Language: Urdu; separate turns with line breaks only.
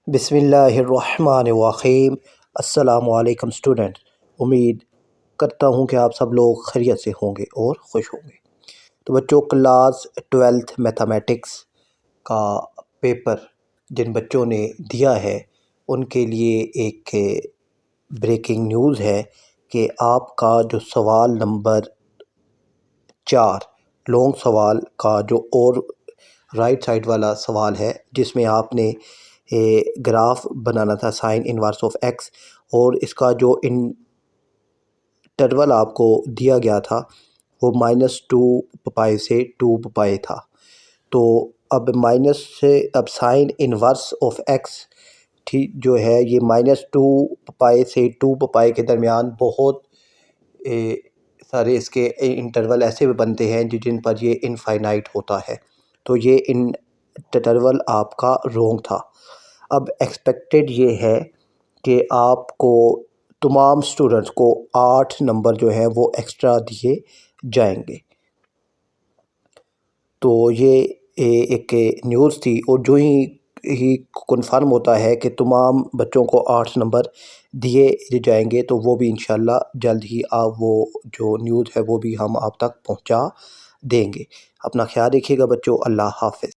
بسم اللہ الرحمن الرحیم۔ السلام علیکم اسٹوڈنٹ، امید کرتا ہوں کہ آپ سب لوگ خیریت سے ہوں گے اور خوش ہوں گے۔ تو بچوں، کلاس 12 میتھمیٹکس کا پیپر جن بچوں نے دیا ہے ان کے لیے ایک بریکنگ نیوز ہے کہ آپ کا جو سوال نمبر 4 لانگ سوال کا جو اور رائٹ سائڈ والا سوال ہے، جس میں آپ نے گراف بنانا تھا سائن انورس آف ایکس، اور اس کا جو انٹرول آپ کو دیا گیا تھا وہ -2 سے 2 تھا۔ تو اب مائنس سے اب سائن انورس آف ایکس جو ہے یہ -2 سے 2 کے درمیان بہت سارے اس کے انٹرول ایسے بھی بنتے ہیں جن پر یہ انفائنائٹ ہوتا ہے، تو یہ انٹرول آپ کا رونگ تھا۔ اب ایکسپیکٹڈ یہ ہے کہ آپ کو تمام سٹوڈنٹس کو 8 نمبر جو ہیں وہ ایکسٹرا دیے جائیں گے۔ تو یہ ایک نیوز تھی، اور جو ہی کنفرم ہوتا ہے کہ تمام بچوں کو 8 نمبر دیے جائیں گے تو وہ بھی انشاءاللہ جلد ہی وہ جو نیوز ہے وہ بھی ہم آپ تک پہنچا دیں گے۔ اپنا خیال رکھیے گا بچوں، اللہ حافظ۔